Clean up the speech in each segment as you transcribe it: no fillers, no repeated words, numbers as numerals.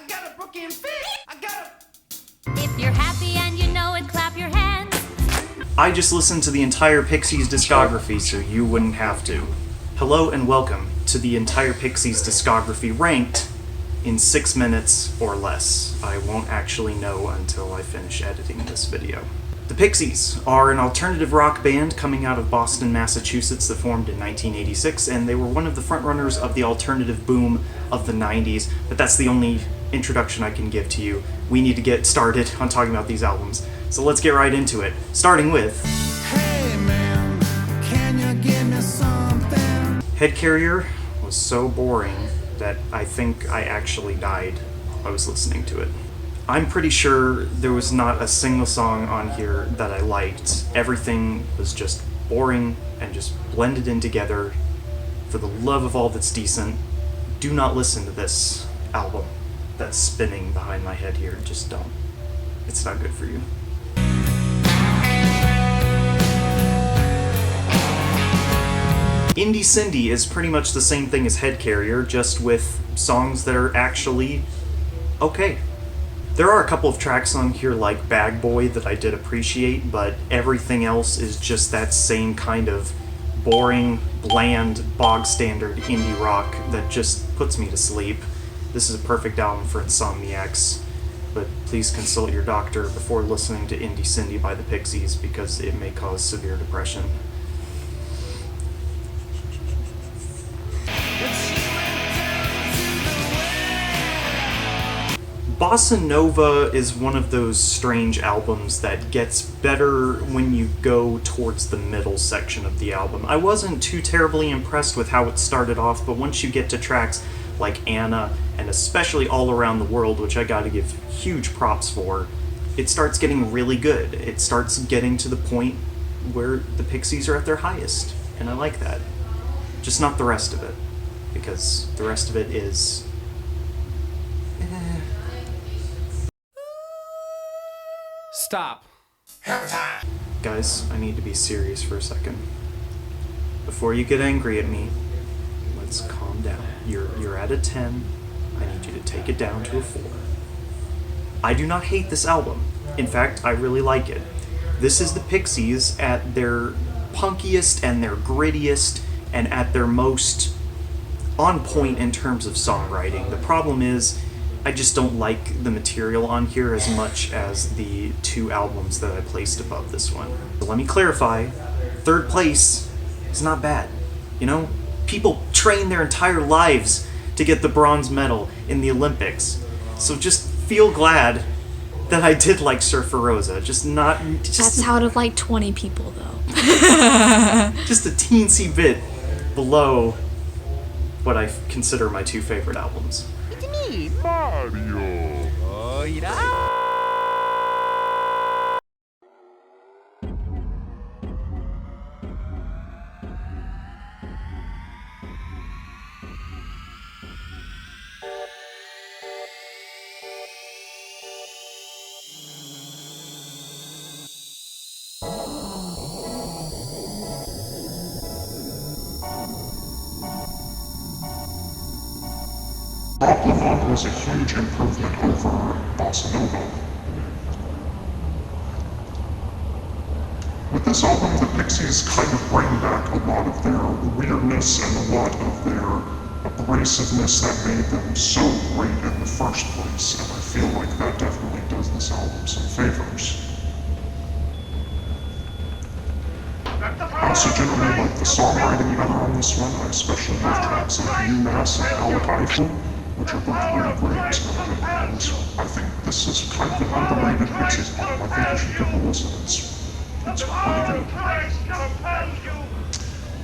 I got a broken feet. I got a... If you're happy and you know it, clap your hands. I just listened to the entire Pixies discography, so you wouldn't have to. Hello and welcome to the entire Pixies discography ranked in 6 minutes or less. I won't actually know until I finish editing this video. The Pixies are an alternative rock band coming out of Boston, Massachusetts that formed in 1986, and they were one of the frontrunners of the alternative boom of the 90s, but that's the only introduction I can give to you. We need to get started on talking about these albums. So let's get right into it, starting with... Hey man, can you give me something? Head Carrier was so boring that I think I actually died while I was listening to it. I'm pretty sure there was not a single song on here that I liked. Everything was just boring and just blended in together. For the love of all that's decent, do not listen to this album that's spinning behind my head here. Just don't. It's not good for you. Indie Cindy is pretty much the same thing as Head Carrier, just with songs that are actually okay. There are a couple of tracks on here like Bag Boy that I did appreciate, but everything else is just that same kind of boring, bland, bog standard indie rock that just puts me to sleep. This is a perfect album for insomniacs, but please consult your doctor before listening to Indie Cindy by the Pixies because it may cause severe depression. Bossa Nova is one of those strange albums that gets better when you go towards the middle section of the album. I wasn't too terribly impressed with how it started off, but once you get to tracks like Anna, and especially All Around the World, which I gotta give huge props for, it starts getting really good. It starts getting to the point where the Pixies are at their highest, and I like that. Just not the rest of it, because the rest of it is... Stop. Guys, I need to be serious for a second. Before you get angry at me, let's calm down. You're at a 10. I need you to take it down to a 4. I do not hate this album. In fact, I really like it. This is the Pixies at their punkiest and their grittiest and at their most on point in terms of songwriting. The problem is, I just don't like the material on here as much as the 2 albums that I placed above this one. But let me clarify, 3rd place is not bad. You know, people train their entire lives to get the bronze medal in the Olympics. So just feel glad that I did like Surfer Rosa. That's out of like 20 people though. Just a teensy bit below what I consider my 2 favorite albums. Mario. Oh, yeah. Rockland was a huge improvement over Bossa Nova. With this album, the Pixies kind of bring back a lot of their weirdness and a lot of their abrasiveness that made them so great in the first place, and I feel like that definitely does this album some favors. I also generally like the songwriting better on this one. I especially love tracks like UMass and Alec Eiffel, which are both really great. And I think this is kind of an underrated Pixies album. I think you should give it a listen. It's pretty good.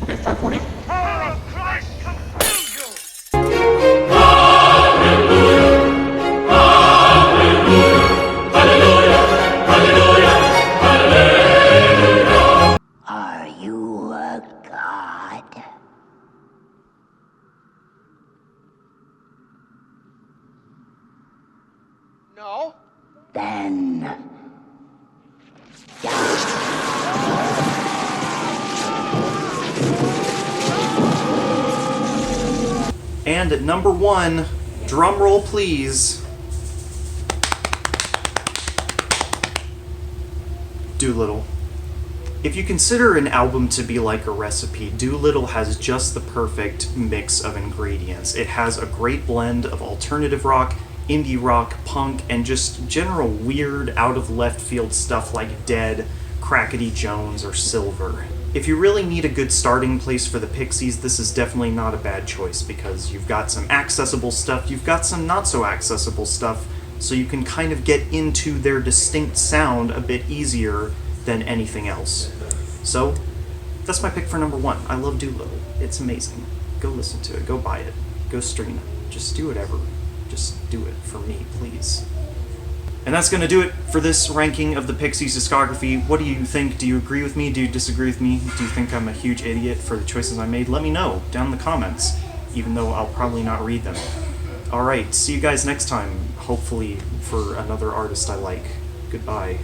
Okay, 5.8. Are you a god? No. Then And at number 1, drum roll please, Doolittle. If you consider an album to be like a recipe, Doolittle has just the perfect mix of ingredients. It has a great blend of alternative rock, indie rock, punk, and just general weird, out-of-left-field stuff like Dead, Crackety Jones, or Silver. If you really need a good starting place for the Pixies, this is definitely not a bad choice, because you've got some accessible stuff, you've got some not-so-accessible stuff, so you can kind of get into their distinct sound a bit easier than anything else. So, that's my pick for number 1. I love Doolittle. It's amazing. Go listen to it. Go buy it. Go stream it. Just do whatever. Just do it for me, please. And that's going to do it for this ranking of the Pixies discography. What do you think? Do you agree with me? Do you disagree with me? Do you think I'm a huge idiot for the choices I made? Let me know down in the comments, even though I'll probably not read them. Alright, see you guys next time, hopefully for another artist I like. Goodbye.